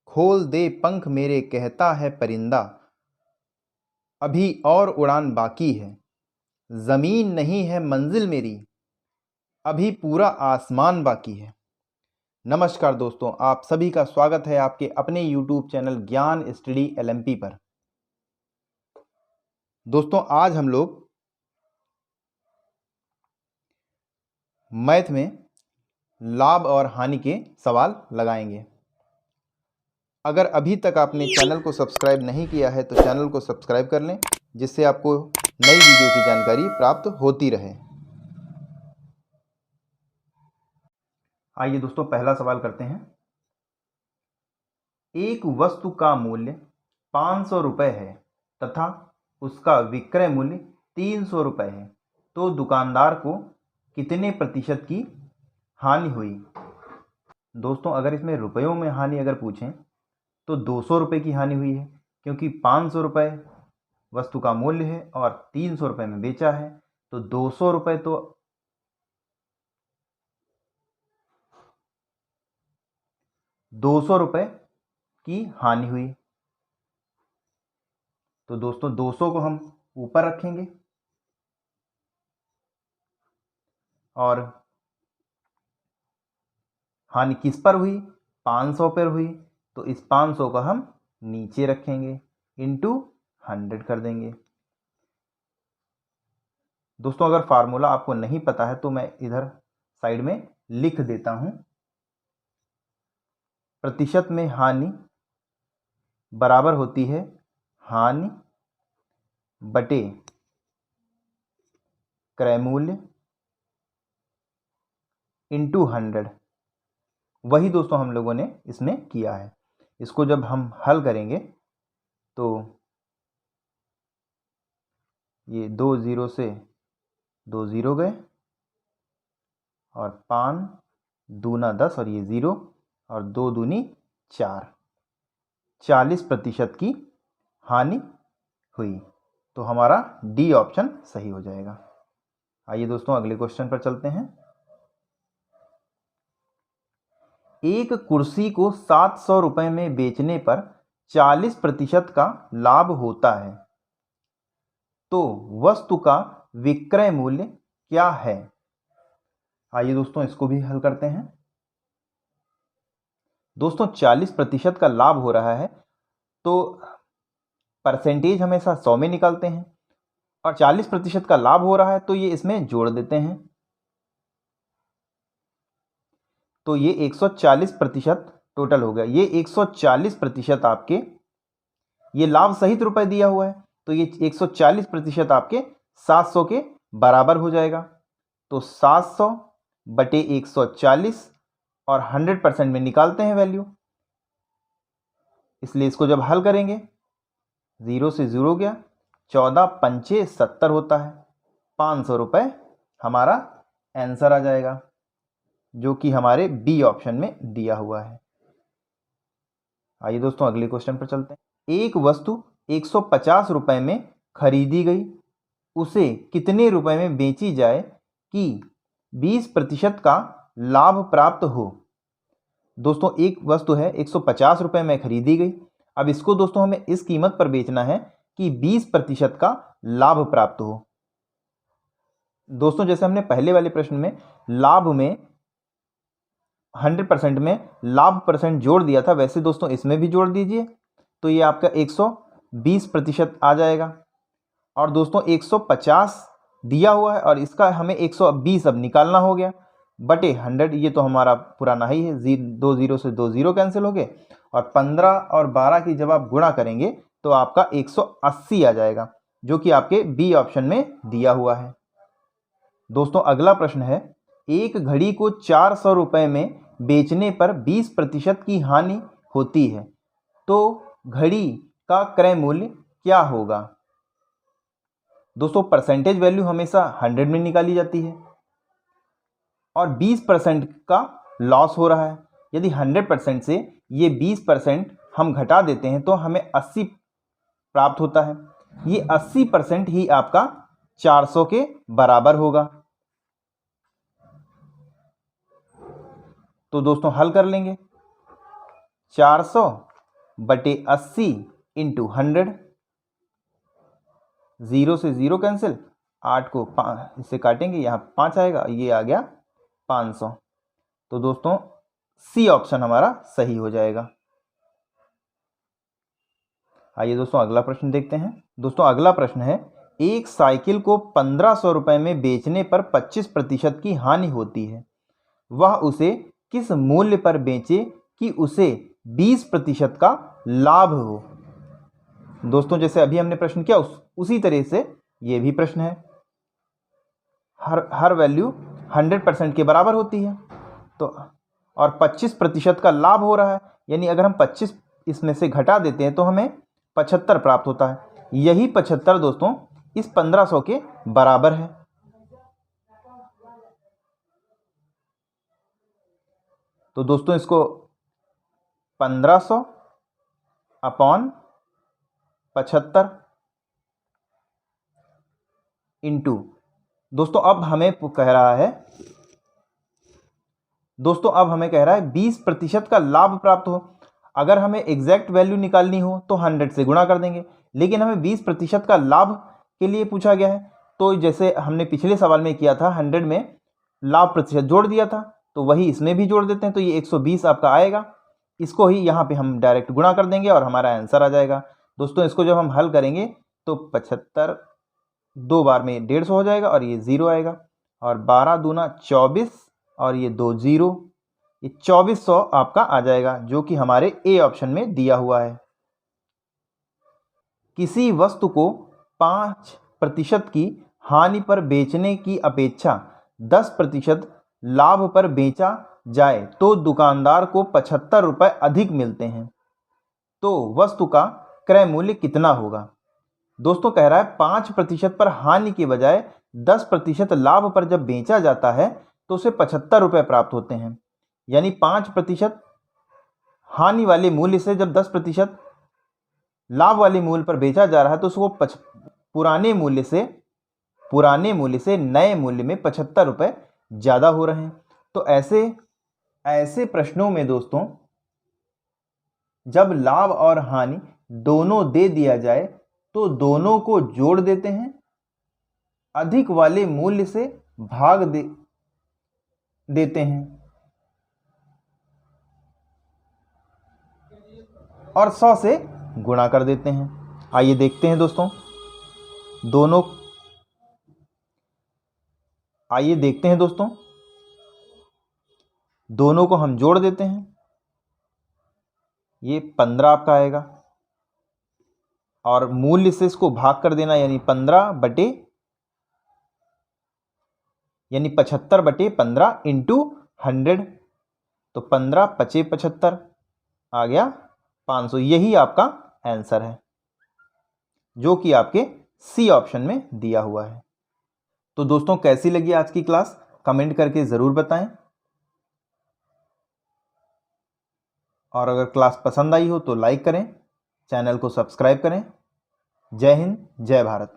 खोल दे पंख मेरे कहता है परिंदा, अभी और उड़ान बाकी है। ज़मीन नहीं है मंजिल मेरी, अभी पूरा आसमान बाकी है। नमस्कार दोस्तों, आप सभी का स्वागत है आपके अपने YouTube चैनल ज्ञान स्टडी LMP पर। दोस्तों, आज हम लोग मैथ में लाभ और हानि के सवाल लगाएंगे। अगर अभी तक आपने चैनल को सब्सक्राइब नहीं किया है तो चैनल को सब्सक्राइब कर लें, जिससे आपको नई वीडियो की जानकारी प्राप्त होती रहे। आइए दोस्तों, पहला सवाल करते हैं। एक वस्तु का मूल्य 500 रुपये है तथा उसका विक्रय मूल्य 300 रुपये है, तो दुकानदार को कितने प्रतिशत की हानि हुई? दोस्तों, अगर इसमें रुपयों में हानि अगर पूछें तो 200 रुपये की हानि हुई है, क्योंकि 500 रुपये वस्तु का मूल्य है और 300 रुपये में बेचा है, तो 200 रुपये तो 200 रुपये की हानि हुई। तो दोस्तों 200 को हम ऊपर रखेंगे और हानि किस पर हुई? 500 पर हुई, तो इस 500 को हम नीचे रखेंगे, इंटू 100 कर देंगे। दोस्तों, अगर फार्मूला आपको नहीं पता है तो मैं इधर साइड में लिख देता हूं। प्रतिशत में हानि बराबर होती है हानि बटे क्रय मूल्य इंटू 100। वही दोस्तों हम लोगों ने इसमें किया है। इसको जब हम हल करेंगे तो ये 2 0 से 2 0 गए और 5 दूना 10 और ये 0 और 2 दूनी 4, 40% की हानि हुई। तो हमारा डी ऑप्शन सही हो जाएगा। आइए दोस्तों, अगले क्वेश्चन पर चलते हैं। एक कुर्सी को 700 रुपये में बेचने पर 40% का लाभ होता है, तो वस्तु का विक्रय मूल्य क्या है? आइए दोस्तों, इसको भी हल करते हैं। दोस्तों, 40% का लाभ हो रहा है तो परसेंटेज हमेशा 100 में निकालते हैं, और 40% का लाभ हो रहा है तो ये इसमें जोड़ देते हैं, तो ये 140% टोटल हो गया। ये 140% आपके, ये लाभ सहित रुपए दिया हुआ है, तो ये 140% आपके 700 के बराबर हो जाएगा। तो 700 बटे 140 और 100% में निकालते हैं वैल्यू, इसलिए इसको जब हल करेंगे 0 से 0 गया, 14 पंचे 70 होता है। 500 रुपये हमारा आंसर आ जाएगा, जो कि हमारे बी ऑप्शन में दिया हुआ है। आइए दोस्तों, अगले क्वेश्चन पर चलते हैं। एक वस्तु 150 रुपये में खरीदी गई, उसे कितने रुपए में बेची जाए कि 20% का लाभ प्राप्त हो? दोस्तों, एक वस्तु है 150 रुपये में खरीदी गई। अब इसको दोस्तों हमें इस कीमत पर बेचना है कि 20% का लाभ प्राप्त हो। दोस्तों, जैसे हमने पहले वाले प्रश्न में लाभ में 100% में लाभ परसेंट जोड़ दिया था, वैसे दोस्तों इसमें भी जोड़ दीजिए, तो ये आपका 120% आ जाएगा। और दोस्तों 150 दिया हुआ है और इसका हमें 120 अब निकालना हो गया, बटे 100। ये तो हमारा पुराना ही है, 2 0 से 2 0 कैंसिल हो गए, और 15 और 12 की जब आप गुणा करेंगे तो आपका 180 आ जाएगा, जो कि आपके बी ऑप्शन में दिया हुआ है। दोस्तों, अगला प्रश्न है। एक घड़ी को 400 रुपये में बेचने पर 20% की हानि होती है, तो घड़ी का क्रय मूल्य क्या होगा? दोस्तों, परसेंटेज वैल्यू हमेशा 100 में निकाली जाती है, और 20% का लॉस हो रहा है। यदि 100% से ये 20% हम घटा देते हैं तो हमें 80 प्राप्त होता है। ये 80% ही आपका 400 के बराबर होगा। तो दोस्तों हल कर लेंगे। 400 बटे 80 इंटू 100, 0 से 0 कैंसिल, 8 को इससे काटेंगे, यहाँ 5 आएगा, ये आ गया 500। तो दोस्तों सी ऑप्शन हमारा सही हो जाएगा। आइए दोस्तों अगला प्रश्न देखते हैं। दोस्तों अगला प्रश्न है, एक साइकिल को 1500 रुपये में बेचने पर 25% की हानि होती है, वह उसे किस मूल्य पर बेचे कि उसे 20% का लाभ हो। दोस्तों जैसे अभी हमने प्रश्न किया उसी तरह से ये भी प्रश्न है। हर वैल्यू 100% के बराबर होती है, तो और 25% का लाभ हो रहा है, यानी अगर हम 25 इसमें से घटा देते हैं तो हमें 75 प्राप्त होता है। यही 75 दोस्तों इस 1500 के बराबर है। तो दोस्तों इसको 1500 अपॉन 75 इंटू, दोस्तों अब हमें कह रहा है 20% का लाभ प्राप्त हो। अगर हमें एग्जैक्ट वैल्यू निकालनी हो तो 100 से गुणा कर देंगे, लेकिन हमें 20% का लाभ के लिए पूछा गया है। तो जैसे हमने पिछले सवाल में किया था, 100 में लाभ प्रतिशत जोड़ दिया था, तो वही इसमें भी जोड़ देते हैं, तो ये 120 आपका आएगा। इसको ही यहाँ पे हम डायरेक्ट गुणा कर देंगे और हमारा आंसर आ जाएगा। दोस्तों इसको जब हम हल करेंगे तो 75 2 बार में 150 हो जाएगा और ये 0 आएगा, और 12 दूना 24 और ये 2 0, ये 2400 आपका आ जाएगा, जो कि हमारे ए ऑप्शन में दिया हुआ है। किसी वस्तु को 5% की हानि पर बेचने की अपेक्षा 10% लाभ पर बेचा जाए तो दुकानदार को 75 रुपये अधिक मिलते हैं, तो वस्तु का क्रय मूल्य कितना होगा। दोस्तों कह रहा है 5% पर हानि के बजाय 10% लाभ पर जब बेचा जाता है तो उसे 75 रुपये प्राप्त होते हैं, यानी 5% हानि वाले मूल्य से जब 10% लाभ वाले मूल्य पर बेचा जा रहा है तो उसको पुराने मूल्य से नए मूल्य में 75 रुपये ज़्यादा हो रहे हैं। तो ऐसे प्रश्नों में दोस्तों जब लाभ और हानि दोनों दे दिया जाए तो दोनों को जोड़ देते हैं, अधिक वाले मूल्य से भाग देते हैं और 100 से गुणा कर देते हैं। आइए देखते हैं दोस्तों दोनों को हम जोड़ देते हैं, ये 15 आपका आएगा और मूल्य से इसको भाग कर देना, यानी 75 बटे 15 इंटू 100, तो 15 पचे 75 आ गया 500। यही आपका आंसर है जो कि आपके सी ऑप्शन में दिया हुआ है। तो दोस्तों कैसी लगी आज की क्लास, कमेंट करके ज़रूर बताएं, और अगर क्लास पसंद आई हो तो लाइक करें, चैनल को सब्सक्राइब करें। जय हिंद, जय भारत।